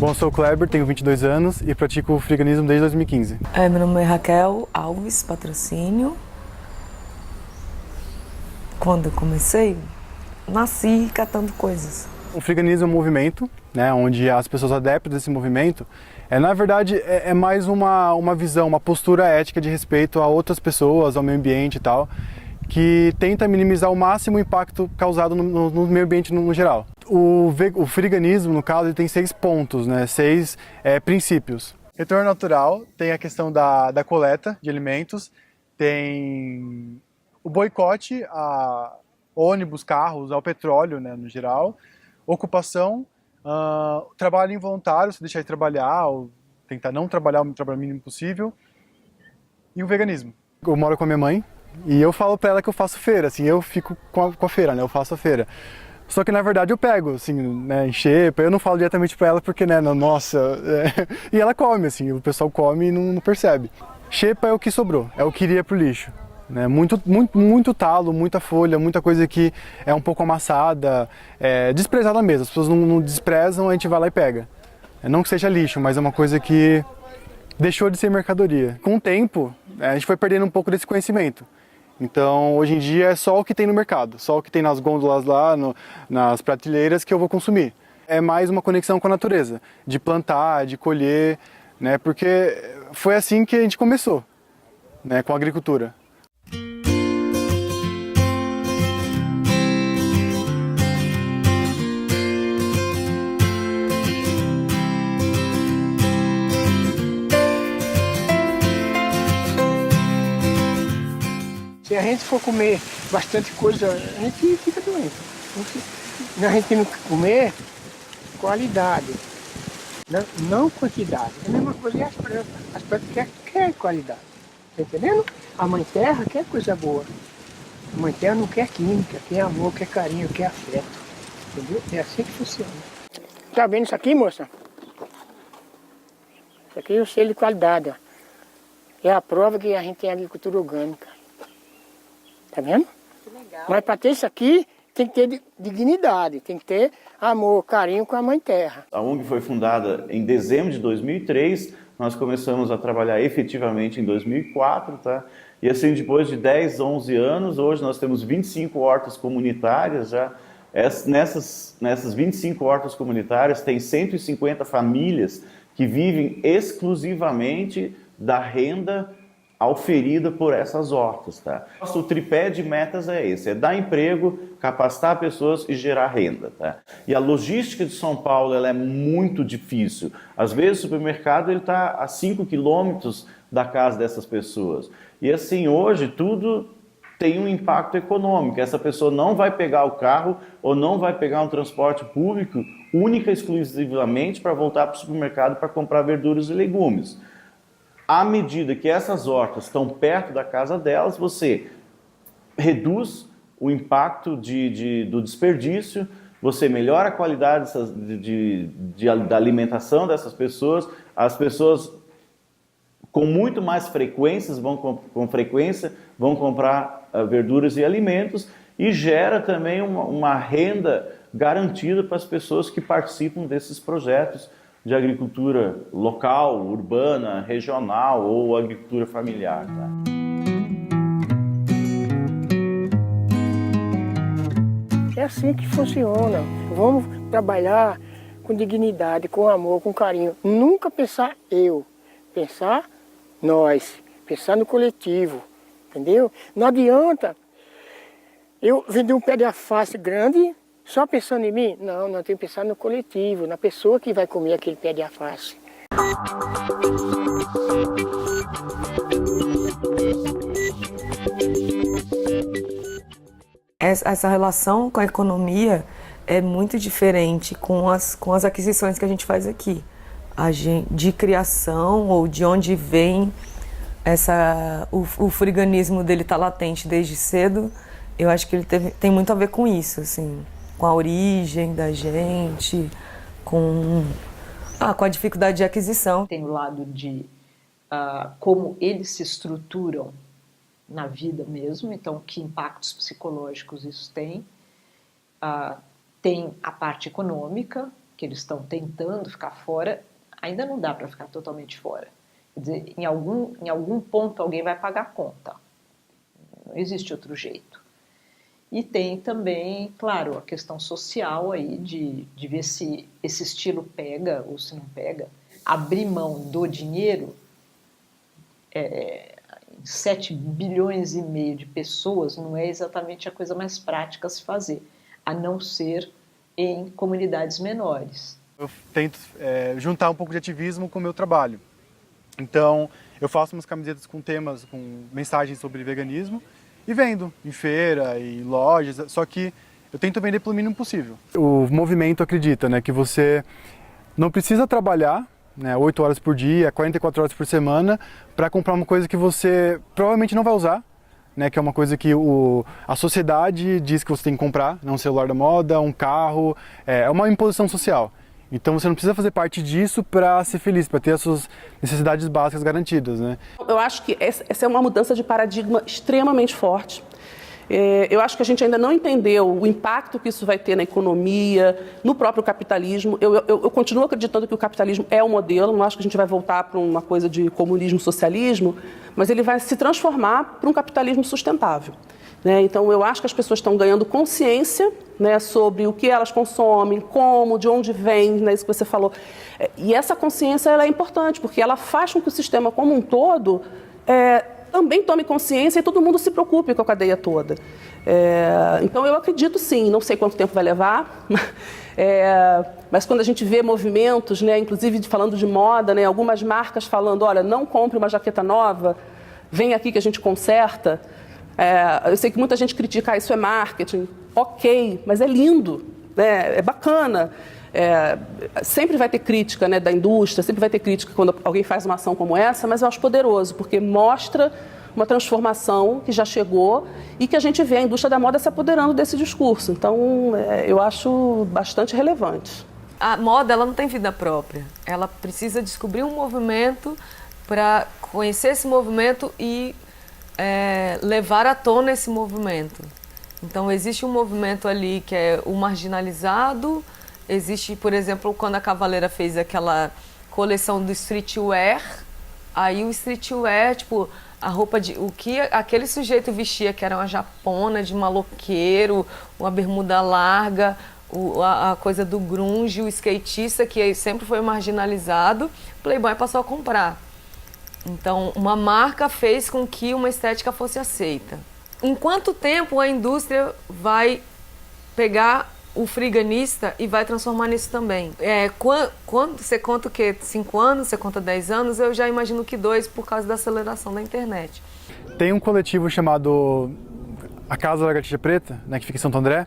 Bom, eu sou o Kleber, tenho 22 anos e pratico o friganismo desde 2015. Meu nome é Raquel Alves Patrocínio. Quando eu comecei, nasci catando coisas. O friganismo é um movimento, né, onde as pessoas adeptas desse movimento, na verdade, é mais uma visão, uma postura ética de respeito a outras pessoas, ao meio ambiente e tal, que tenta minimizar ao máximo o impacto causado no meio ambiente no geral. O friganismo, no caso, ele tem 6 pontos, né, 6 princípios. Retorno natural, tem a questão da coleta de alimentos, tem o boicote a ônibus, carros, ao petróleo, né, no geral, ocupação, trabalho involuntário, se deixar de trabalhar ou tentar não trabalhar o trabalho mínimo possível, e o veganismo. Eu moro com a minha mãe e eu falo pra ela que eu faço feira, assim, eu fico com a feira, né, eu faço a feira. Só que na verdade eu pego, assim, né, em xepa, eu não falo diretamente pra ela porque, né, nossa, e ela come, assim, o pessoal come e não percebe. Xepa é o que sobrou, é o que iria pro lixo. Né? Muito talo, muita folha, muita coisa que é um pouco amassada, desprezada mesmo. As pessoas não desprezam, a gente vai lá e pega. Não que seja lixo, mas é uma coisa que deixou de ser mercadoria. Com o tempo, a gente foi perdendo um pouco desse conhecimento. Então, hoje em dia é só o que tem no mercado, só o que tem nas gôndolas lá, nas prateleiras que eu vou consumir. É mais uma conexão com a natureza, de plantar, de colher, né? Porque foi assim que a gente começou, né? Com a agricultura. Se a gente for comer bastante coisa, a gente fica doente. Se a gente não comer, qualidade, não quantidade. É a mesma coisa e as plantas. As plantas querem qualidade. Tá entendendo? A mãe terra quer coisa boa. A mãe terra não quer química, quer amor, quer carinho, quer afeto. Entendeu? É assim que funciona. Tá vendo isso aqui, moça? Isso aqui é o selo de qualidade, ó. É a prova que a gente tem agricultura orgânica. Tá vendo? Que legal. Mas para ter isso aqui, tem que ter dignidade, tem que ter amor, carinho com a mãe terra. A ONG foi fundada em dezembro de 2003, nós começamos a trabalhar efetivamente em 2004, tá? E assim, depois de 10, 11 anos, hoje nós temos 25 hortas comunitárias já. Nessas 25 hortas comunitárias tem 150 famílias que vivem exclusivamente da renda auferida por essas hortas, tá? O tripé de metas é esse, é dar emprego, capacitar pessoas e gerar renda, tá? E a logística de São Paulo, ela é muito difícil. Às vezes o supermercado ele está a 5 quilômetros da casa dessas pessoas. E assim, hoje tudo tem um impacto econômico. Essa pessoa não vai pegar o carro ou não vai pegar um transporte público única e exclusivamente para voltar para o supermercado para comprar verduras e legumes. À medida que essas hortas estão perto da casa delas, você reduz o impacto do desperdício, você melhora a qualidade da alimentação dessas pessoas, as pessoas com muito mais frequência vão comprar verduras e alimentos e gera também uma renda garantida para as pessoas que participam desses projetos de agricultura local, urbana, regional ou agricultura familiar. Tá? É assim que funciona. Vamos trabalhar com dignidade, com amor, com carinho. Nunca pensar eu, pensar nós, pensar no coletivo, entendeu? Não adianta eu vender um pé de alface grande só pensando em mim? Não, nós temos que pensar no coletivo, na pessoa que vai comer aquele pé de alface. Essa relação com a economia é muito diferente com as aquisições que a gente faz aqui. De criação ou de onde vem o friganismo dele tá latente desde cedo, eu acho que ele tem muito a ver com isso, assim. Com a origem da gente, com a dificuldade de aquisição. Tem o lado de como eles se estruturam na vida mesmo, então que impactos psicológicos isso tem. Tem a parte econômica, que eles estão tentando ficar fora, ainda não dá para ficar totalmente fora. Quer dizer, em algum ponto alguém vai pagar a conta. Não existe outro jeito. E tem também, claro, a questão social aí de ver se esse estilo pega ou se não pega. Abrir mão do dinheiro, 7 bilhões e meio de pessoas não é exatamente a coisa mais prática a se fazer, a não ser em comunidades menores. Eu tento juntar um pouco de ativismo com o meu trabalho. Então, eu faço umas camisetas com temas, com mensagens sobre veganismo e vendo em feira e lojas, só que eu tento vender pelo mínimo possível. O movimento acredita, né, que você não precisa trabalhar, né, 8 horas por dia, 44 horas por semana, para comprar uma coisa que você provavelmente não vai usar, né, que é uma coisa que a sociedade diz que você tem que comprar, né, um celular da moda, um carro, é uma imposição social. Então você não precisa fazer parte disso para ser feliz, para ter as suas necessidades básicas garantidas, né? Eu acho que essa é uma mudança de paradigma extremamente forte. Eu acho que a gente ainda não entendeu o impacto que isso vai ter na economia, no próprio capitalismo. Eu continuo acreditando que o capitalismo é o modelo, não acho que a gente vai voltar para uma coisa de comunismo, socialismo, mas ele vai se transformar para um capitalismo sustentável. Então, eu acho que as pessoas estão ganhando consciência, né, sobre o que elas consomem, como, de onde vem, né, isso que você falou. E essa consciência ela é importante, porque ela faz com que o sistema como um todo também tome consciência e todo mundo se preocupe com a cadeia toda. Então, eu acredito sim, não sei quanto tempo vai levar, mas quando a gente vê movimentos, né, inclusive falando de moda, né, algumas marcas falando, olha, não compre uma jaqueta nova, vem aqui que a gente conserta. Eu sei que muita gente critica, isso é marketing. Ok, mas é lindo, né? É bacana. Sempre vai ter crítica, né, da indústria, sempre vai ter crítica quando alguém faz uma ação como essa, mas eu acho poderoso, porque mostra uma transformação que já chegou e que a gente vê a indústria da moda se apoderando desse discurso. Então, eu acho bastante relevante. A moda ela não tem vida própria. Ela precisa descobrir um movimento para conhecer esse movimento e levar à tona esse movimento. Então, existe um movimento ali que é o marginalizado. Existe, por exemplo, quando a Cavaleira fez aquela coleção do streetwear, aí o streetwear, tipo, a roupa o que aquele sujeito vestia, que era uma japona de maloqueiro, uma bermuda larga, a coisa do grunge, o skatista, que sempre foi marginalizado, Playboy passou a comprar. Então, uma marca fez com que uma estética fosse aceita. Em quanto tempo a indústria vai pegar o friganista e vai transformar nisso também? Quando você conta o quê? 5 anos? Você conta 10 anos? Eu já imagino que 2 por causa da aceleração da internet. Tem um coletivo chamado A Casa da Lagartixa Preta, né, que fica em Santo André,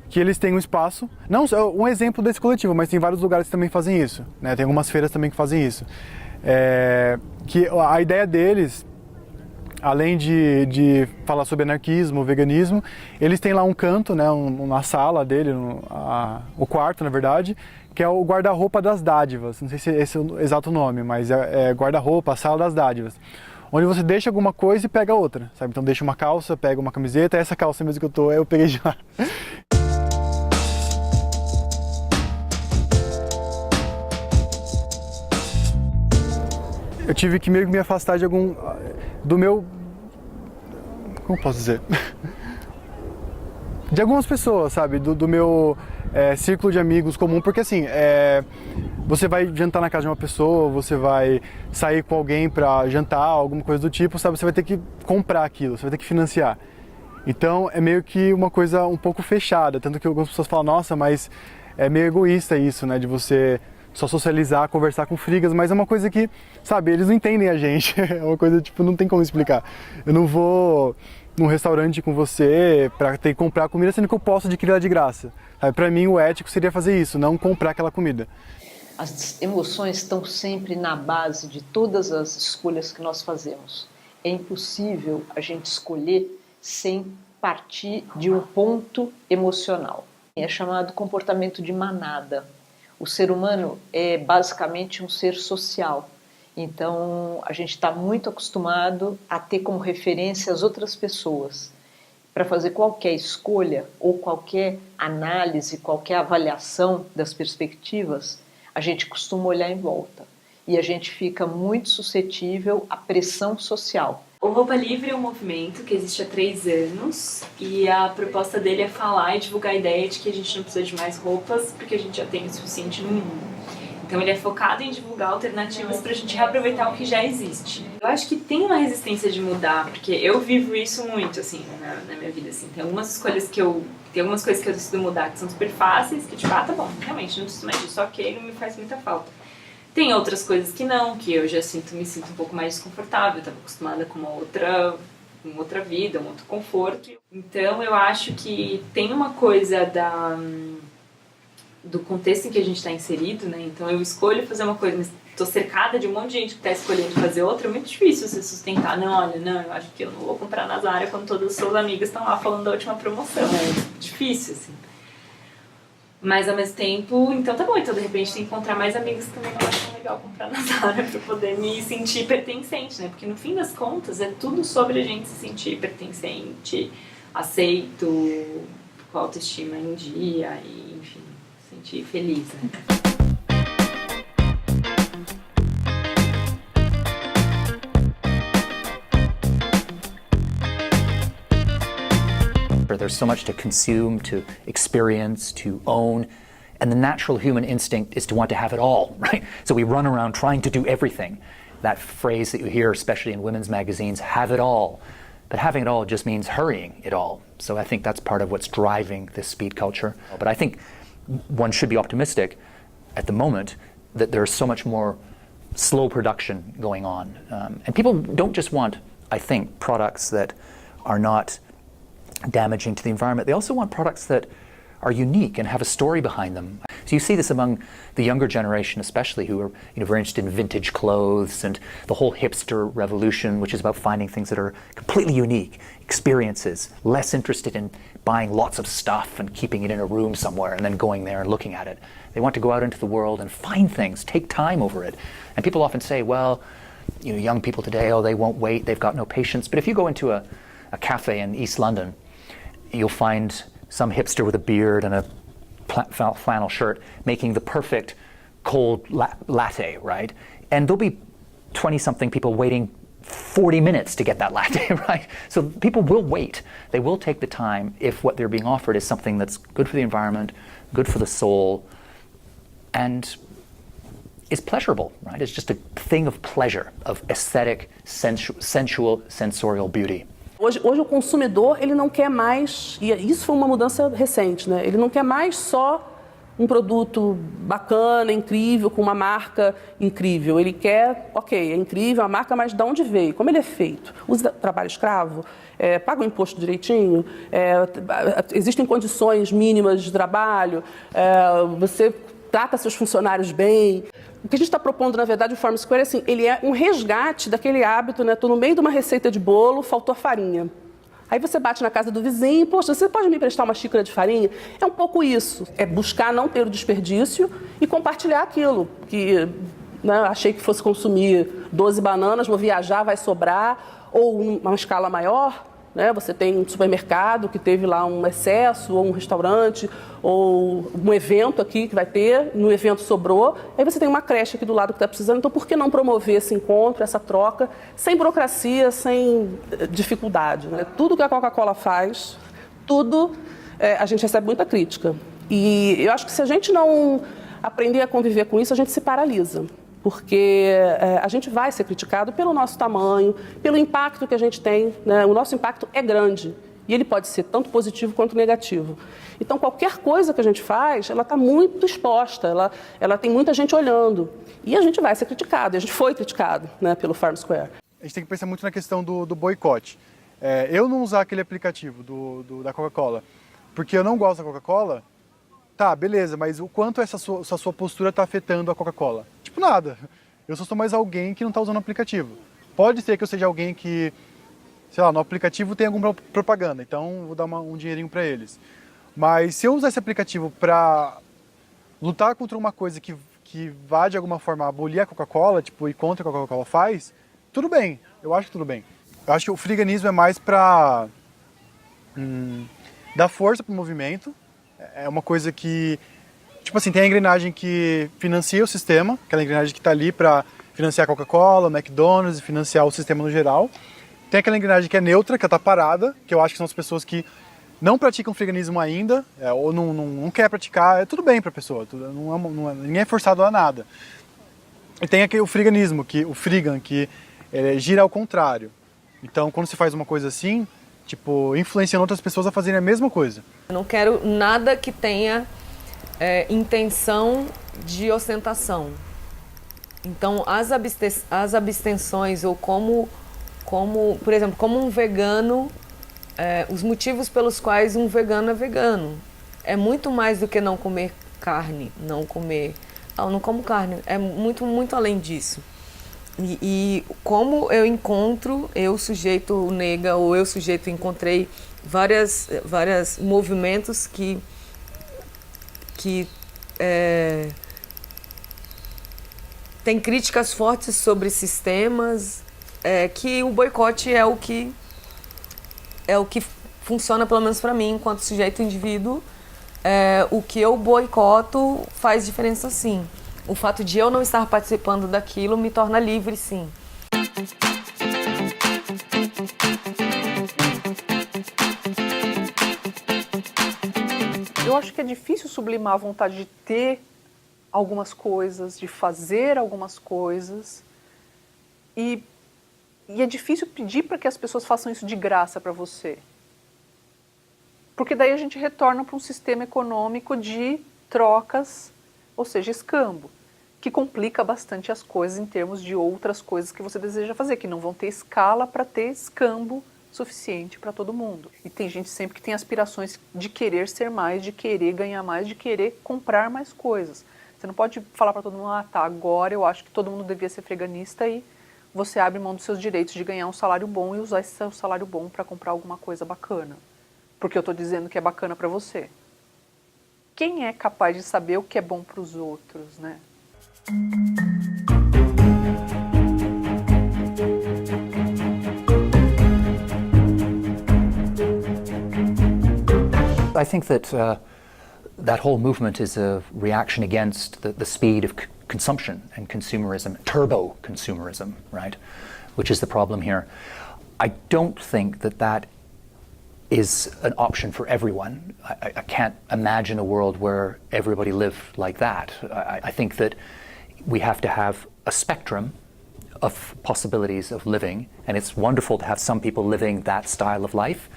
que eles têm um espaço, não um exemplo desse coletivo, mas tem vários lugares que também fazem isso, né? Tem algumas feiras também que fazem isso. Que a ideia deles, além de falar sobre anarquismo, veganismo, eles têm lá um canto, né, uma sala dele, o quarto, na verdade, que é o guarda-roupa das dádivas. Não sei se esse é o exato nome, mas é guarda-roupa, a sala das dádivas. Onde você deixa alguma coisa e pega outra, sabe? Então deixa uma calça, pega uma camiseta, essa calça mesmo que eu peguei de lá. Eu tive que meio que me afastar do meu, como posso dizer? De algumas pessoas, sabe? Do meu círculo de amigos comum, porque assim, você vai jantar na casa de uma pessoa, você vai sair com alguém para jantar, alguma coisa do tipo, sabe? Você vai ter que comprar aquilo, você vai ter que financiar. Então é meio que uma coisa um pouco fechada, tanto que algumas pessoas falam, nossa, mas é meio egoísta isso, né? De você só socializar, conversar com frigas, mas é uma coisa que, sabe, eles não entendem a gente, é uma coisa, tipo, não tem como explicar. Eu não vou num restaurante com você para ter que comprar comida, sendo que eu posso adquirir ela de graça. Para mim, o ético seria fazer isso, não comprar aquela comida. As emoções estão sempre na base de todas as escolhas que nós fazemos. É impossível a gente escolher sem partir de um ponto emocional. É chamado comportamento de manada. O ser humano é basicamente um ser social. Então, a gente está muito acostumado a ter como referência as outras pessoas. para fazer qualquer escolha ou qualquer análise, qualquer avaliação das perspectivas, a gente costuma olhar em volta. E a gente fica muito suscetível à pressão social. O Roupa Livre é um movimento que existe há 3 anos e a proposta dele é falar e divulgar a ideia de que a gente não precisa de mais roupas porque a gente já tem o suficiente no mundo. Então ele é focado em divulgar alternativas para a gente reaproveitar o que já existe. Eu acho que tem uma resistência de mudar, porque eu vivo isso muito, assim, na minha vida, assim. Tem algumas coisas que eu decido mudar que são super fáceis, que tipo, tá bom, realmente não preciso mais disso, ok, não me faz muita falta. Tem outras coisas que não, que eu já me sinto um pouco mais desconfortável, eu estava acostumada com uma outra vida, um outro conforto. Então eu acho que tem uma coisa do contexto em que a gente está inserido, né? Então eu escolho fazer uma coisa, mas estou cercada de um monte de gente que está escolhendo fazer outra, é muito difícil você sustentar. Não, olha, não, eu acho que eu não vou comprar na Zara quando todas as suas amigas estão lá falando da última promoção. É difícil, assim. Mas ao mesmo tempo, então tá bom, então de repente tem que encontrar mais amigas que também não acham legal comprar na Zara para poder me sentir pertencente, né? Porque no fim das contas é tudo sobre a gente se sentir pertencente, aceito, com a autoestima em dia e, enfim, sentir feliz, né? There's so much to consume, to experience, to own, and the natural human instinct is to want to have it all, right? So we run around trying to do everything. That phrase that you hear, especially in women's magazines, have it all. But having it all just means hurrying it all. So I think that's part of what's driving this speed culture. But I think one should be optimistic at the moment that there's so much more slow production going on. And people don't just want, I think, products that are not damaging to the environment. They also want products that are unique and have a story behind them. So you see this among the younger generation especially, who are very interested in vintage clothes and the whole hipster revolution, which is about finding things that are completely unique, experiences, less interested in buying lots of stuff and keeping it in a room somewhere and then going there and looking at it. They want to go out into the world and find things, take time over it. And people often say, well, young people today, they won't wait, they've got no patience. But if you go into a cafe in East London, you'll find some hipster with a beard and a flannel shirt making the perfect cold latte, right? And there'll be 20-something people waiting 40 minutes to get that latte, right? So people will wait. They will take the time if what they're being offered is something that's good for the environment, good for the soul, and is pleasurable, right? It's just a thing of pleasure, of aesthetic, sensual, sensorial beauty. Hoje o consumidor, ele não quer mais, e isso foi uma mudança recente, né? Ele não quer mais só um produto bacana, incrível, com uma marca incrível. Ele quer, ok, é incrível a marca, mas de onde veio? Como ele é feito? Usa trabalho escravo? Paga o imposto direitinho? Existem condições mínimas de trabalho? Você trata seus funcionários bem? O que a gente está propondo, na verdade, o Farm Square, assim, ele é um resgate daquele hábito, né? Estou no meio de uma receita de bolo, faltou farinha. Aí você bate na casa do vizinho, poxa, você pode me emprestar uma xícara de farinha? É um pouco isso, é buscar não ter o desperdício e compartilhar aquilo. Que, né, achei que fosse consumir 12 bananas, vou viajar, vai sobrar, ou uma escala maior. Né? Você tem um supermercado que teve lá um excesso, ou um restaurante, ou um evento aqui que vai ter, no evento sobrou, aí você tem uma creche aqui do lado que está precisando, então por que não promover esse encontro, essa troca, sem burocracia, sem dificuldade? Né? Tudo que a Coca-Cola faz, a gente recebe muita crítica. E eu acho que se a gente não aprender a conviver com isso, a gente se paralisa. Porque a gente vai ser criticado pelo nosso tamanho, pelo impacto que a gente tem, né? O nosso impacto é grande e ele pode ser tanto positivo quanto negativo. Então, qualquer coisa que a gente faz, ela está muito exposta, ela tem muita gente olhando. E a gente vai ser criticado, e a gente foi criticado, né, pelo Farm Square. A gente tem que pensar muito na questão do boicote. Eu não usar aquele aplicativo da Coca-Cola, porque eu não gosto da Coca-Cola. Tá, beleza, mas o quanto essa sua postura está afetando a Coca-Cola? Tipo, nada. Eu só sou mais alguém que não está usando o aplicativo. Pode ser que eu seja alguém que, sei lá, no aplicativo tem alguma propaganda, então vou dar um dinheirinho para eles. Mas se eu usar esse aplicativo para lutar contra uma coisa que vá de alguma forma abolir a Coca-Cola, tipo, ir contra o que a Coca-Cola faz, tudo bem. Eu acho que tudo bem. Eu acho que o friganismo é mais para Dá força para o movimento. É uma coisa que, tipo assim, tem a engrenagem que financia o sistema, aquela engrenagem que está ali para financiar a Coca-Cola, o McDonald's, financiar o sistema no geral. Tem aquela engrenagem que é neutra, que está parada, que eu acho que são as pessoas que não praticam veganismo ainda, ou não quer praticar, é tudo bem para a pessoa, ninguém é forçado a nada. E tem aqui o friganismo, o frigan, que gira ao contrário. Então, quando se faz uma coisa assim, tipo, influenciando outras pessoas a fazerem a mesma coisa. Eu não quero nada que tenha intenção de ostentação. Então, as abstenções, ou como, por exemplo, como um vegano, os motivos pelos quais um vegano é vegano. É muito mais do que não comer carne, não como carne, é muito, muito além disso. E como eu sujeito nega, ou eu sujeito encontrei vários movimentos que tem críticas fortes sobre sistemas, que o boicote é o que funciona, pelo menos para mim, enquanto sujeito indivíduo. O que eu boicoto faz diferença, sim. O fato de eu não estar participando daquilo me torna livre, sim. Eu acho que é difícil sublimar a vontade de ter algumas coisas, de fazer algumas coisas. E é difícil pedir para que as pessoas façam isso de graça para você. Porque daí a gente retorna para um sistema econômico de trocas, ou seja, escambo, que complica bastante as coisas em termos de outras coisas que você deseja fazer, que não vão ter escala para ter escambo suficiente para todo mundo. E tem gente sempre que tem aspirações de querer ser mais, de querer ganhar mais, de querer comprar mais coisas. Você não pode falar para todo mundo, agora eu acho que todo mundo devia ser veganista, e você abre mão dos seus direitos de ganhar um salário bom e usar esse seu salário bom para comprar alguma coisa bacana. Porque eu estou dizendo que é bacana para você. Quem é capaz de saber o que é bom para os outros, né? I think that that whole movement is a reaction against the speed of consumption and consumerism, turbo consumerism, right? Which is the problem here. I don't think that is an option for everyone. I can't imagine a world where everybody lived like that. I think that we have to have a spectrum of possibilities of living, and it's wonderful to have some people living that style of life.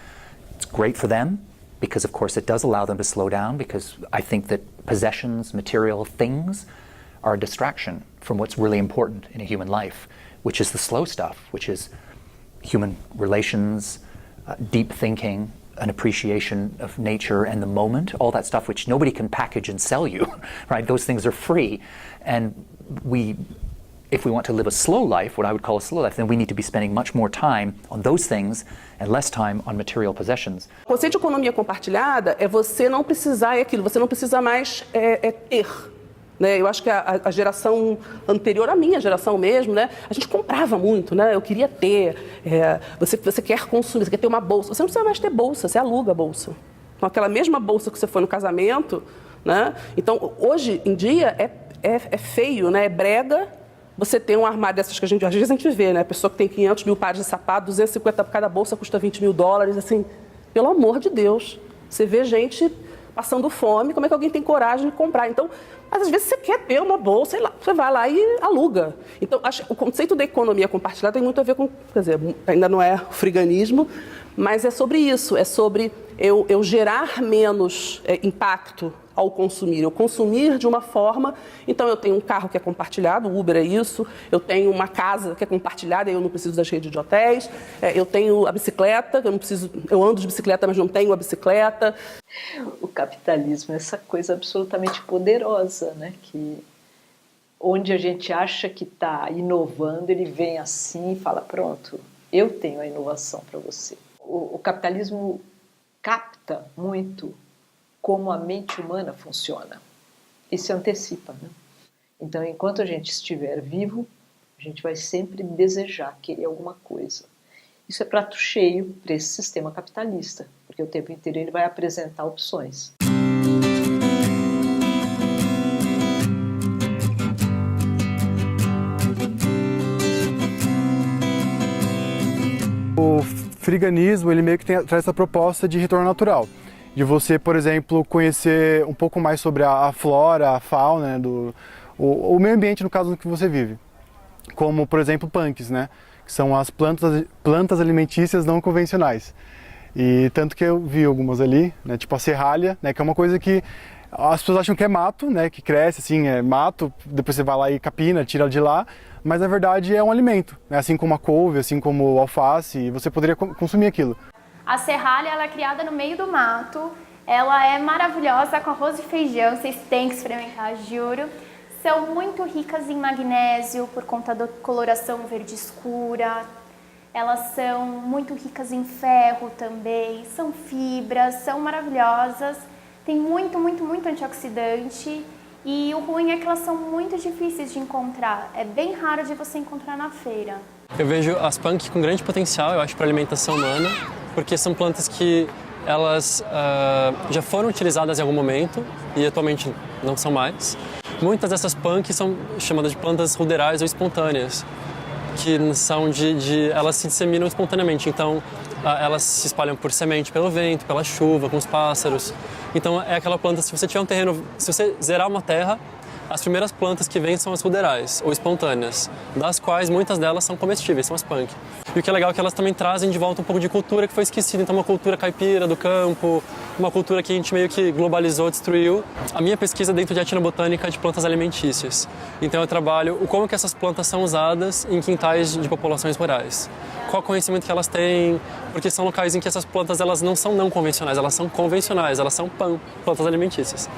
It's great for them, because of course it does allow them to slow down, because I think that possessions, material things, are a distraction from what's really important in a human life, which is the slow stuff, which is human relations, deep thinking, an appreciation of nature and the moment, all that stuff which nobody can package and sell you, right? Those things are free. And if we want to live a slow life, what I would call a slow life, then we need to be spending much more time on those things and less time on material possessions. O conceito de economia compartilhada é você não precisar, você não precisa mais ter. Né? Eu acho que a geração anterior, a minha geração mesmo, né? A gente comprava muito, né? Eu queria ter, você quer consumir, você quer ter uma bolsa. Você não precisa mais ter bolsa, você aluga a bolsa. Com aquela mesma bolsa que você foi no casamento, né? Então, hoje em dia, é feio, né? É brega você ter um armário dessas que às vezes a gente vê, né? A pessoa que tem 500 mil pares de sapato, 250 por cada bolsa, custa $20 mil, assim, pelo amor de Deus. Você vê gente passando fome, como é que alguém tem coragem de comprar? Então, mas às vezes você quer ter uma bolsa, sei lá, você vai lá e aluga. Então, o conceito da economia compartilhada tem muito a ver com, quer dizer, ainda não é o friganismo, mas é sobre isso, é sobre eu gerar menos impacto ao consumir, eu consumir de uma forma. Então eu tenho um carro que é compartilhado, o Uber é isso, eu tenho uma casa que é compartilhada e eu não preciso das redes de hotéis, eu tenho a bicicleta, eu ando de bicicleta, mas não tenho a bicicleta. O capitalismo é essa coisa absolutamente poderosa, né? Que onde a gente acha que está inovando, ele vem assim e fala, pronto, eu tenho a inovação para você. O capitalismo capta muito como a mente humana funciona e se antecipa, né? Então, enquanto a gente estiver vivo, a gente vai sempre desejar, querer alguma coisa. Isso é prato cheio para esse sistema capitalista, porque porque o tempo inteiro ele vai apresentar opções. O friganismo, ele meio que traz essa proposta de retorno natural, de você, por exemplo, conhecer um pouco mais sobre a flora, a fauna, né, o meio ambiente no caso do que você vive, como, por exemplo, punks, né, que são as plantas alimentícias não convencionais. E tanto que eu vi algumas ali, né, tipo a serralha, né, que é uma coisa que as pessoas acham que é mato, né, que cresce assim, é mato, depois você vai lá e capina, tira de lá, mas na verdade é um alimento, né, assim como a couve, assim como o alface, e você poderia consumir aquilo. A serralha, ela é criada no meio do mato, ela é maravilhosa com arroz e feijão, vocês têm que experimentar, juro. São muito ricas em magnésio por conta da coloração verde escura. Elas são muito ricas em ferro também, são fibras, são maravilhosas. Tem muito, muito, muito antioxidante. E o ruim é que elas são muito difíceis de encontrar. É bem raro de você encontrar na feira. Eu vejo as punk com grande potencial, eu acho, para a alimentação humana, porque são plantas que elas já foram utilizadas em algum momento e atualmente não são mais. Muitas dessas punk são chamadas de plantas ruderais ou espontâneas, que são elas se disseminam espontaneamente, então elas se espalham por semente, pelo vento, pela chuva, com os pássaros. Então é aquela planta, se você tiver um terreno, se você zerar uma terra, as primeiras plantas que vêm são as ruderais, ou espontâneas, das quais muitas delas são comestíveis, são as punk. E o que é legal é que elas também trazem de volta um pouco de cultura que foi esquecida, então uma cultura caipira do campo, uma cultura que a gente meio que globalizou, destruiu. A minha pesquisa é dentro de etnobotânica de plantas alimentícias. Então eu trabalho como que essas plantas são usadas em quintais de populações rurais. Qual conhecimento que elas têm, porque são locais em que essas plantas elas não são não convencionais, elas são convencionais, elas são plantas alimentícias.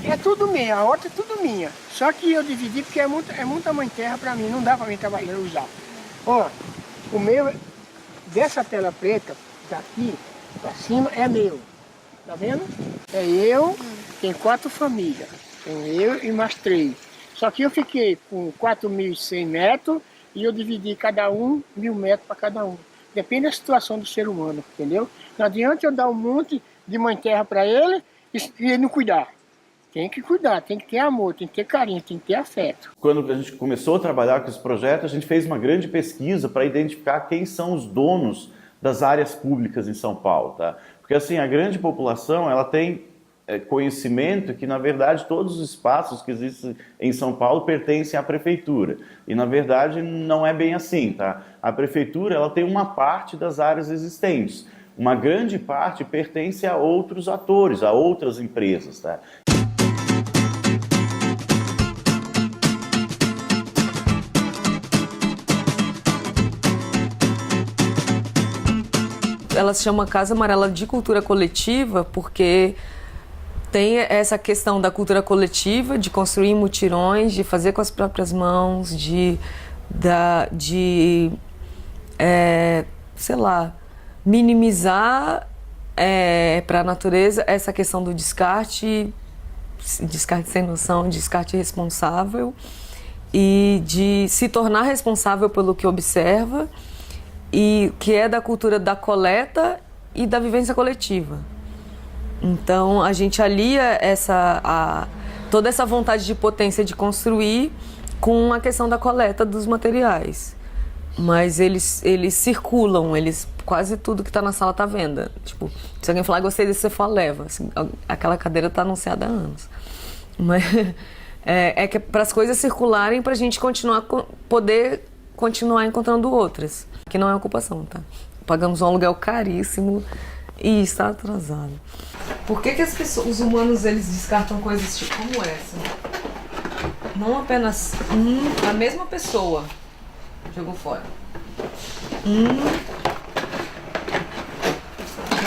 É tudo minha, a horta é tudo minha. Só que eu dividi porque é muita mãe terra para mim, não dá para mim trabalhar e usar. Ó, o meu, dessa tela preta, daqui para cima, é meu. Tá vendo? É eu, tem 4 famílias. Tem eu e mais 3. Só que eu fiquei com 4.100 metros e eu dividi cada um 1.000 metros para cada um. Depende da situação do ser humano, entendeu? Não adianta eu dar um monte de mãe terra para ele e ele não cuidar. Tem que cuidar, tem que ter amor, tem que ter carinho, tem que ter afeto. Quando a gente começou a trabalhar com esse projeto, a gente fez uma grande pesquisa para identificar quem são os donos das áreas públicas em São Paulo, tá? Porque assim, a grande população, ela tem conhecimento que, na verdade, todos os espaços que existem em São Paulo pertencem à prefeitura. E, na verdade, não é bem assim, tá? A prefeitura, ela tem uma parte das áreas existentes. Uma grande parte pertence a outros atores, a outras empresas, tá? Ela se chama Casa Amarela de Cultura Coletiva porque tem essa questão da cultura coletiva, de construir mutirões, de fazer com as próprias mãos, sei lá, minimizar para a natureza essa questão do descarte sem noção, descarte responsável e de se tornar responsável pelo que observa e que é da cultura da coleta e da vivência coletiva. Então a gente alia toda essa vontade de potência de construir com a questão da coleta dos materiais. Mas eles circulam, quase tudo que está na sala está à venda. Tipo, se alguém falar, gostei disso, você fala, leva. Assim, aquela cadeira está anunciada há anos. Mas é que para as coisas circularem, para a gente poder continuar encontrando outras. Que não é ocupação, tá? Pagamos um aluguel caríssimo e está atrasado. Por que os humanos, eles descartam coisas tipo como essa? Não apenas a mesma pessoa jogou fora.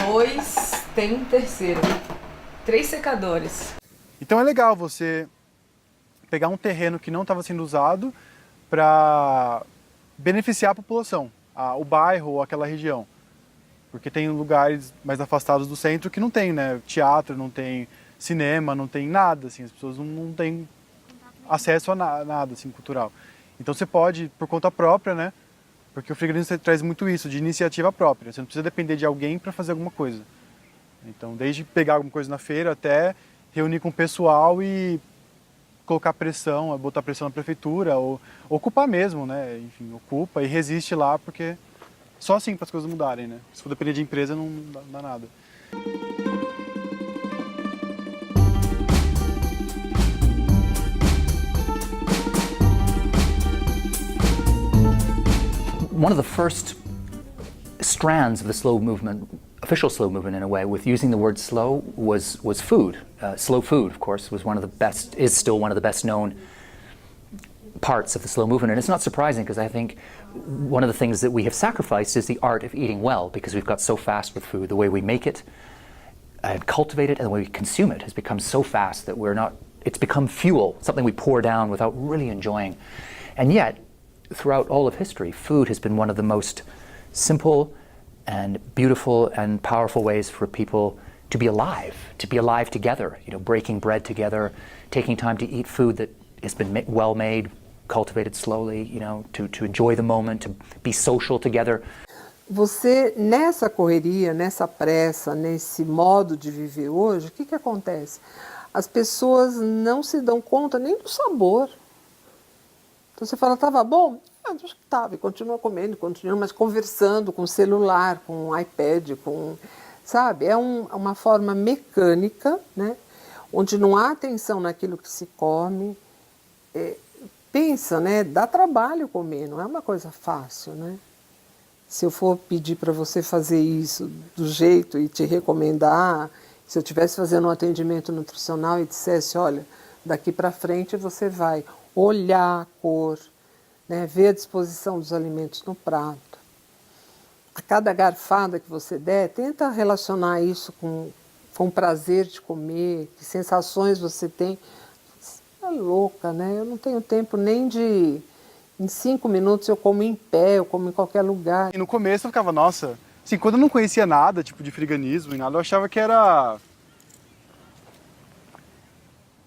2, tem um terceiro. 3 secadores. Então é legal você pegar um terreno que não estava sendo usado para beneficiar a população, o bairro ou aquela região. Porque tem lugares mais afastados do centro que não tem, né? Teatro, não tem cinema, não tem nada, assim. As pessoas não têm acesso a nada assim, cultural. Então você pode, por conta própria, né? Porque o frigorífico traz muito isso, de iniciativa própria. Você não precisa depender de alguém para fazer alguma coisa. Então, desde pegar alguma coisa na feira até reunir com o pessoal e colocar pressão, botar pressão na prefeitura, ou ocupar mesmo, né? Enfim, ocupa e resiste lá, porque só assim para as coisas mudarem, né? Se for depender de empresa, não dá nada. One of the first strands of the slow movement, official slow movement in a way, with using the word slow was food. Slow food, of course, was one of the best, is still one of the best known parts of the slow movement. And it's not surprising because I think one of the things that we have sacrificed is the art of eating well, because we've got so fast with food. The way we make it and cultivate it and the way we consume it has become so fast that it's become fuel, something we pour down without really enjoying. And yet, throughout all of history, food has been one of the most simple and beautiful and powerful ways for people to be alive together, breaking bread together, taking time to eat food that has been well made, cultivated slowly, to enjoy the moment, to be social together. Você, nessa correria, nessa pressa, nesse modo de viver hoje, o que acontece? As pessoas não se dão conta nem do sabor. Então você fala, estava bom? Acho que estava, e continua comendo, continua, mas conversando com o celular, com o iPad, sabe? É uma forma mecânica, né? Onde não há atenção naquilo que se come. Pensa, né? Dá trabalho comer, não é uma coisa fácil, né? Se eu for pedir para você fazer isso do jeito e te recomendar, se eu estivesse fazendo um atendimento nutricional e dissesse, olha, daqui para frente você vai olhar a cor, né, ver a disposição dos alimentos no prato. A cada garfada que você der, tenta relacionar isso com o prazer de comer, que sensações você tem. Você é louca, né? Eu não tenho tempo nem de... Em 5 minutos eu como em pé, eu como em qualquer lugar. E no começo eu ficava, nossa... Assim, quando eu não conhecia nada, tipo de friganismo e nada, eu achava que era...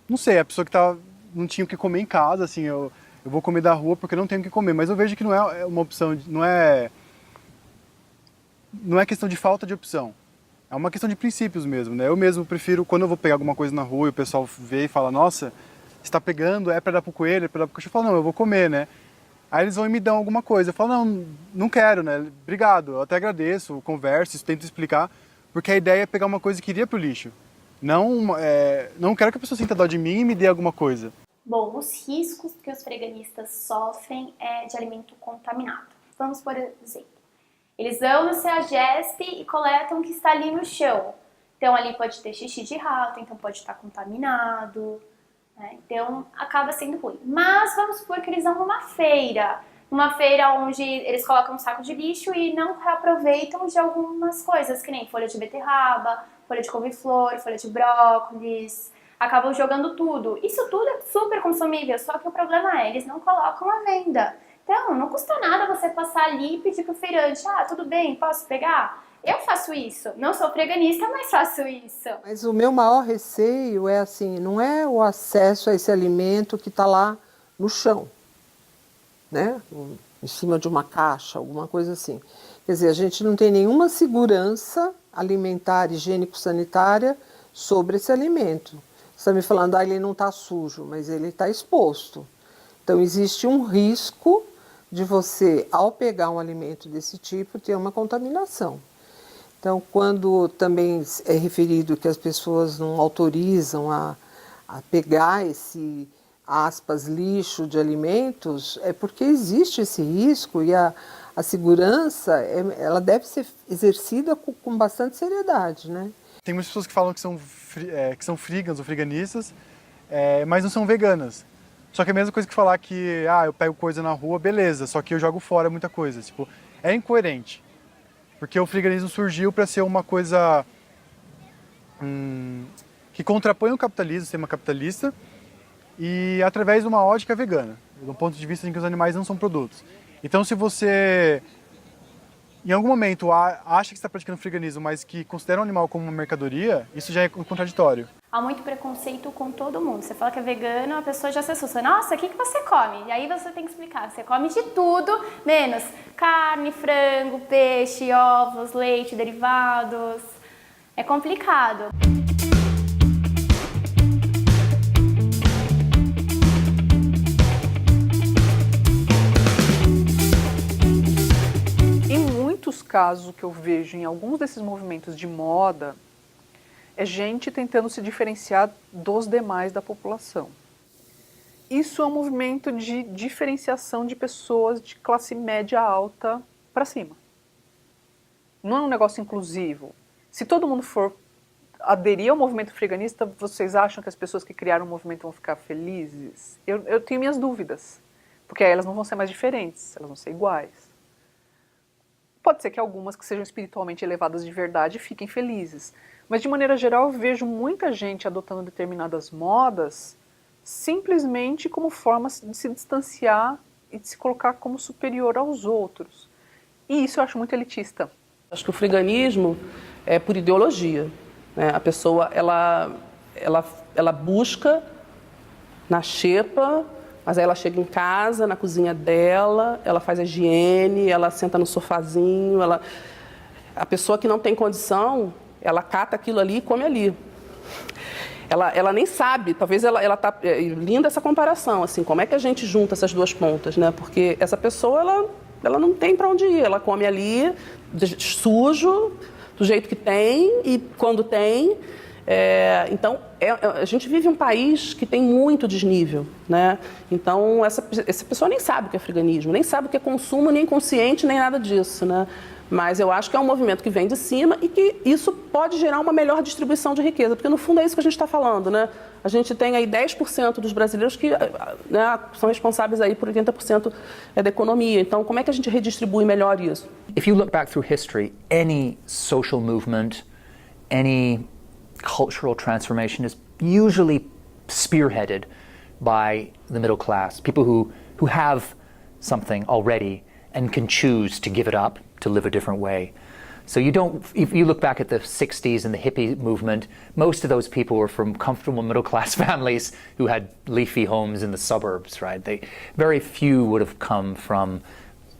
Não sei, a pessoa que não tinha o que comer em casa, assim, eu vou comer da rua porque eu não tenho o que comer. Mas eu vejo que não é uma opção, não é questão de falta de opção. É uma questão de princípios mesmo, né? Eu mesmo prefiro, quando eu vou pegar alguma coisa na rua e o pessoal vê e fala, nossa, você tá pegando, é para dar pro coelho, é para dar pro cachorro. Eu falo, não, eu vou comer, né? Aí eles vão e me dão alguma coisa. Eu falo, não quero, né? Obrigado, eu até agradeço, converso, tento explicar, porque a ideia é pegar uma coisa que iria pro lixo. Não quero que a pessoa sinta dó de mim e me dê alguma coisa. Bom, os riscos que os freganistas sofrem é de alimento contaminado. Vamos por exemplo. Eles vão no CEAGESP e coletam o que está ali no chão. Então ali pode ter xixi de rato, então pode estar contaminado, né? Então acaba sendo ruim. Mas vamos supor que eles vão numa feira onde eles colocam um saco de lixo e não reaproveitam de algumas coisas, que nem folha de beterraba, folha de couve-flor, folha de brócolis, acabam jogando tudo. Isso tudo é super consumível, só que o problema é, eles não colocam à venda. Então, não custa nada você passar ali e pedir pro feirante, tudo bem, posso pegar? Eu faço isso, não sou freganista, mas faço isso. Mas o meu maior receio é assim, não é o acesso a esse alimento que está lá no chão, né? Em cima de uma caixa, alguma coisa assim. Quer dizer, a gente não tem nenhuma segurança alimentar, higiênico-sanitária sobre esse alimento. Você está me falando, ele não está sujo, mas ele está exposto. Então, existe um risco de você, ao pegar um alimento desse tipo, ter uma contaminação. Então, quando também é referido que as pessoas não autorizam a pegar esse, aspas, lixo de alimentos, é porque existe esse risco e a segurança, ela deve ser exercida com bastante seriedade, né? Tem muitas pessoas que falam que são friganas ou friganistas, mas não são veganas. Só que é a mesma coisa que falar que eu pego coisa na rua, beleza, só que eu jogo fora muita coisa. Tipo, é incoerente. Porque o friganismo surgiu para ser uma coisa que contrapõe o capitalismo, o sistema capitalista, e através de uma ótica vegana, do ponto de vista em que os animais não são produtos. Então, se você, em algum momento, acha que está praticando friganismo, mas que considera um animal como uma mercadoria, isso já é contraditório. Há muito preconceito com todo mundo. Você fala que é vegano, a pessoa já se assusta. Nossa, o que você come? E aí você tem que explicar. Você come de tudo, menos carne, frango, peixe, ovos, leite, derivados. É complicado. Em muitos casos, o que eu vejo em alguns desses movimentos de moda é gente tentando se diferenciar dos demais da população. Isso é um movimento de diferenciação de pessoas de classe média alta para cima. Não é um negócio inclusivo. Se todo mundo for aderir ao movimento freganista, vocês acham que as pessoas que criaram o movimento vão ficar felizes? Eu tenho minhas dúvidas, porque aí elas não vão ser mais diferentes, elas vão ser iguais. Pode ser que algumas que sejam espiritualmente elevadas de verdade fiquem felizes, mas de maneira geral eu vejo muita gente adotando determinadas modas simplesmente como forma de se distanciar e de se colocar como superior aos outros. E isso eu acho muito elitista. Acho que o freganismo é por ideologia, né? A pessoa ela busca na xepa, mas aí ela chega em casa, na cozinha dela, ela faz a higiene, ela senta no sofazinho, a pessoa que não tem condição, ela cata aquilo ali e come ali. Ela nem sabe, talvez ela tá linda essa comparação, assim, como é que a gente junta essas duas pontas, né? Porque essa pessoa ela não tem para onde ir, ela come ali sujo, do jeito que tem e quando tem. Então, a gente vive um país que tem muito desnível, né? Então, essa pessoa nem sabe o que é freganismo, nem sabe o que é consumo, nem consciente, nem nada disso, né? Mas eu acho que é um movimento que vem de cima e que isso pode gerar uma melhor distribuição de riqueza, porque no fundo é isso que a gente está falando, né? A gente tem aí 10% dos brasileiros que, né, são responsáveis aí por 80% da economia. Então, como é que a gente redistribui melhor isso? If you look back through history, any social movement, any cultural transformation is usually spearheaded by the middle class, people who have something already and can choose to give it up to live a different way. So if you look back at the 60s and the hippie movement, most of those people were from comfortable middle class families who had leafy homes in the suburbs, right? Very few would have come from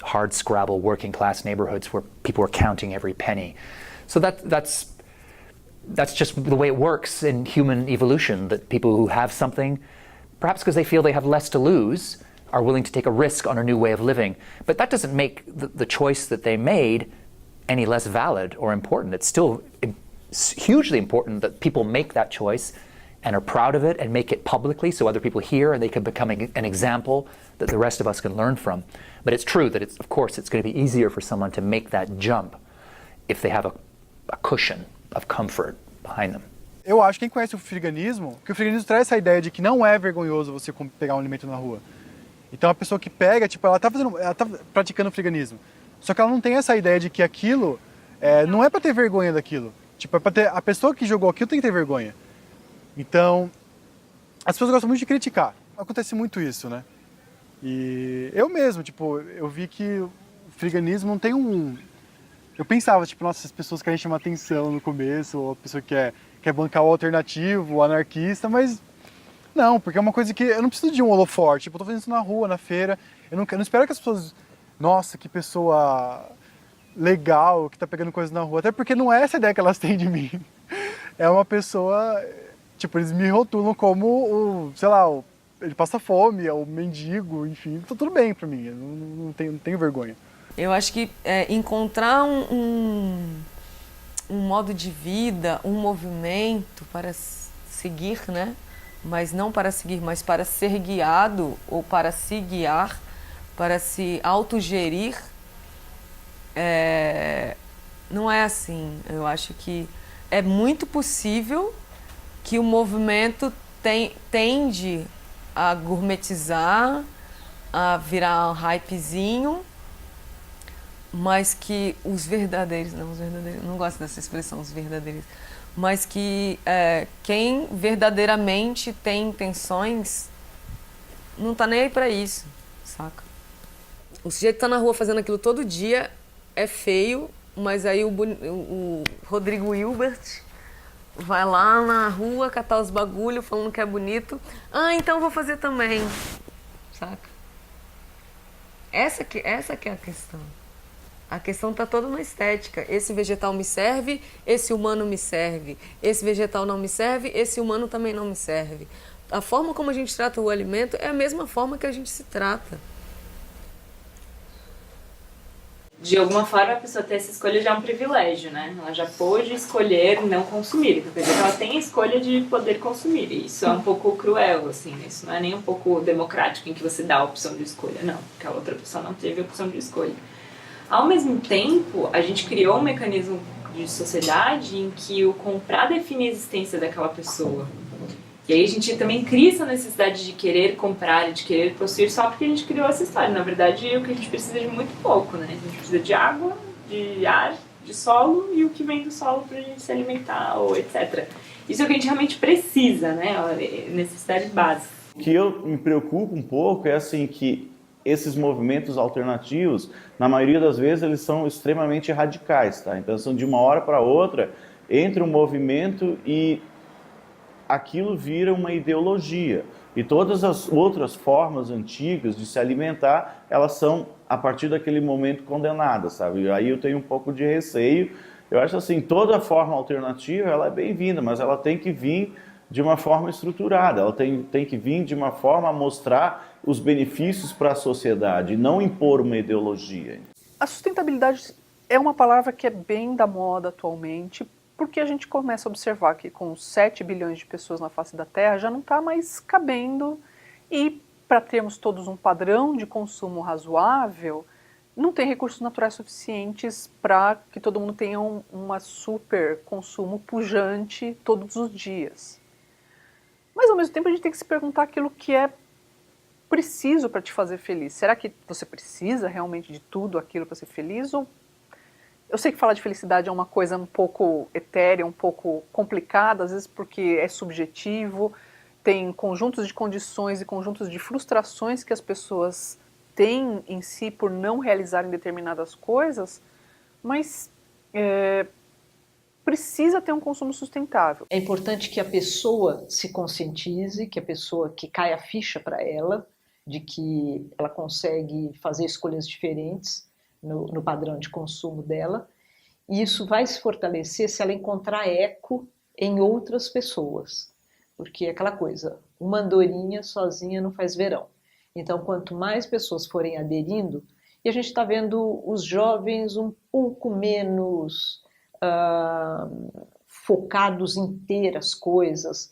hard scrabble working class neighborhoods where people were counting every penny. So that's just the way it works in human evolution, that people who have something, perhaps because they feel they have less to lose, are willing to take a risk on a new way of living. But that doesn't make the choice that they made any less valid or important. It's still hugely important that people make that choice and are proud of it and make it publicly so other people hear and they can become an example that the rest of us can learn from. But it's true that of course it's going to be easier for someone to make that jump if they have a cushion of comfort behind them. Eu acho que quem conhece o freganismo, que o freganismo traz essa ideia de que não é vergonhoso você pegar um alimento na rua. Então a pessoa que pega, tipo, ela tá praticando o freganismo. Só que ela não tem essa ideia de que aquilo não é para ter vergonha daquilo. Tipo, é para ter, a pessoa que jogou aquilo tem que ter vergonha. Então, as pessoas gostam muito de criticar. Acontece muito isso, né? E eu mesmo, tipo, eu vi que o freganismo não tem Eu pensava, tipo, nossa, as pessoas querem chamar atenção no começo, ou a pessoa quer bancar o alternativo, o anarquista, mas não, porque é uma coisa que eu não preciso de um holoforte. Tipo, eu tô fazendo isso na rua, na feira. Eu não espero que as pessoas... Nossa, que pessoa legal que tá pegando coisas na rua. Até porque não é essa ideia que elas têm de mim. É uma pessoa... Tipo, eles me rotulam como sei lá, ele passa fome, o mendigo, enfim. Tá tudo bem pra mim, eu não tenho vergonha. Eu acho que encontrar um modo de vida, um movimento para seguir, né? Mas não para seguir, mas para ser guiado ou para se guiar, para se autogerir, não é assim. Eu acho que é muito possível que o movimento tende a gourmetizar, a virar um hypezinho, mas que os verdadeiros, não gosto dessa expressão, os verdadeiros, mas que quem verdadeiramente tem intenções não tá nem aí pra isso, saca? O sujeito que tá na rua fazendo aquilo todo dia é feio, mas aí o Rodrigo Hilbert vai lá na rua catar os bagulho falando que é bonito. Ah, então vou fazer também. Saca? Essa que é a questão. A questão tá toda na estética. Esse vegetal me serve, esse humano me serve. Esse vegetal não me serve, esse humano também não me serve. A forma como a gente trata o alimento é a mesma forma que a gente se trata. De alguma forma, a pessoa ter essa escolha já é um privilégio, né? Ela já pôde escolher não consumir. Quer dizer, ela tem a escolha de poder consumir. E isso é um pouco cruel, assim. Isso não é nem um pouco democrático, em que você dá a opção de escolha. Não, porque a outra pessoa não teve a opção de escolha. Ao mesmo tempo, a gente criou um mecanismo de sociedade em que o comprar define a existência daquela pessoa. E aí a gente também cria essa necessidade de querer comprar, de querer possuir, só porque a gente criou essa história. Na verdade, o que a gente precisa é de muito pouco, né? A gente precisa de água, de ar, de solo e o que vem do solo pra gente se alimentar, ou etc. Isso é o que a gente realmente precisa, né? Necessidade básica. O que eu me preocupo um pouco é assim que esses movimentos alternativos, na maioria das vezes, eles são extremamente radicais, tá? Então, são de uma hora para outra, entra um movimento e aquilo vira uma ideologia. E todas as outras formas antigas de se alimentar, elas são, a partir daquele momento, condenadas, sabe? Aí eu tenho um pouco de receio. Eu acho assim, toda forma alternativa, ela é bem-vinda, mas ela tem que vir de uma forma estruturada, ela tem que vir de uma forma a mostrar os benefícios para a sociedade, não impor uma ideologia. A sustentabilidade é uma palavra que é bem da moda atualmente, porque a gente começa a observar que com 7 bilhões de pessoas na face da Terra já não está mais cabendo, e para termos todos um padrão de consumo razoável, não tem recursos naturais suficientes para que todo mundo tenha uma super consumo pujante todos os dias. Mas ao mesmo tempo a gente tem que se perguntar aquilo que é preciso para te fazer feliz. Será que você precisa realmente de tudo aquilo para ser feliz? Ou eu sei que falar de felicidade é uma coisa um pouco etérea, um pouco complicada, às vezes porque é subjetivo, tem conjuntos de condições e conjuntos de frustrações que as pessoas têm em si por não realizarem determinadas coisas, mas precisa ter um consumo sustentável. É importante que a pessoa se conscientize, que a pessoa que caia a ficha para ela, de que ela consegue fazer escolhas diferentes no padrão de consumo dela, e isso vai se fortalecer se ela encontrar eco em outras pessoas, porque é aquela coisa, uma andorinha sozinha não faz verão. Então, quanto mais pessoas forem aderindo, e a gente está vendo os jovens um pouco menos focados em ter as coisas,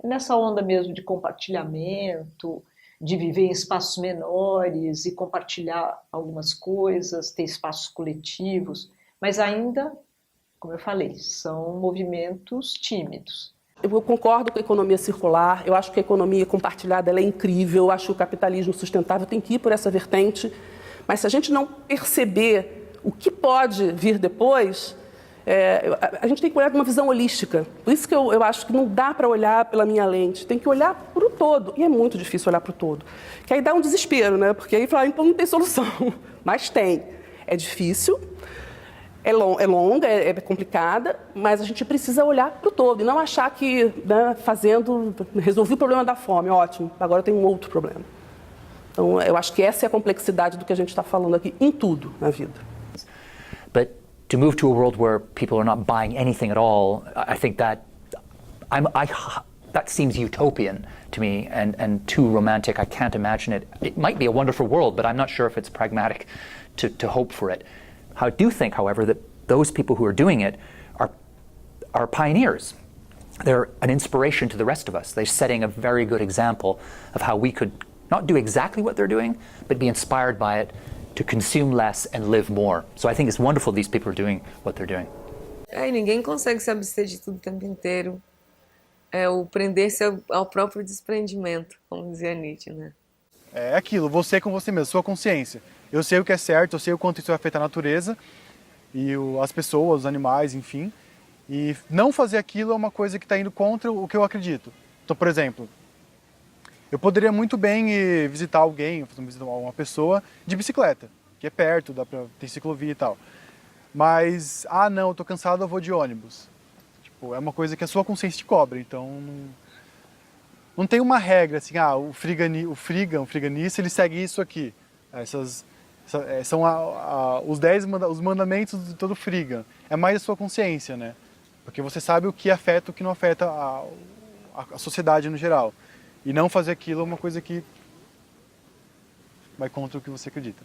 nessa onda mesmo de compartilhamento, de viver em espaços menores e compartilhar algumas coisas, ter espaços coletivos, mas ainda, como eu falei, são movimentos tímidos. Eu concordo com a economia circular, eu acho que a economia compartilhada ela é incrível, eu acho que o capitalismo sustentável tem que ir por essa vertente, mas se a gente não perceber o que pode vir depois, a gente tem que olhar de uma visão holística. Por isso que eu acho que não dá para olhar pela minha lente, tem que olhar para o todo. E é muito difícil olhar para o todo. Que aí dá um desespero, né? Porque aí fala, então não tem solução. Mas tem. É difícil, é longa, é complicada, mas a gente precisa olhar para o todo e não achar que, né, resolvi o problema da fome, ótimo, agora tem um outro problema. Então, eu acho que essa é a complexidade do que a gente está falando aqui em tudo na vida. But to move to a world where people are not buying anything at all, I think that that seems utopian to me and too romantic. I can't imagine it. It might be a wonderful world, but I'm not sure if it's pragmatic to hope for it. I do think, however, that those people who are doing it are pioneers. They're an inspiration to the rest of us. They're setting a very good example of how we could not do exactly what they're doing, but be inspired by it to consume less and live more. So I think it's wonderful these people are doing what they're doing. E ninguém consegue se abster de tudo o tempo inteiro. É o prender-se ao próprio desprendimento, como dizia Nietzsche, né? É aquilo, você com você mesmo, sua consciência. Eu sei o que é certo, eu sei o quanto isso vai afetar a natureza e as pessoas, os animais, enfim. E não fazer aquilo é uma coisa que está indo contra o que eu acredito. Então, por exemplo, eu poderia muito bem ir visitar alguém, visitar uma pessoa de bicicleta, que é perto, dá pra ter ciclovia e tal. Mas, não, eu tô cansado, eu vou de ônibus. Tipo, Tipo, é uma coisa que a sua consciência te cobra, então não tem uma regra assim, o friganista ele segue isso aqui. São os mandamentos de todo frigan. É mais a sua consciência, né? Porque você sabe o que afeta e o que não afeta a sociedade no geral. E não fazer aquilo é uma coisa que vai contra o que você acredita.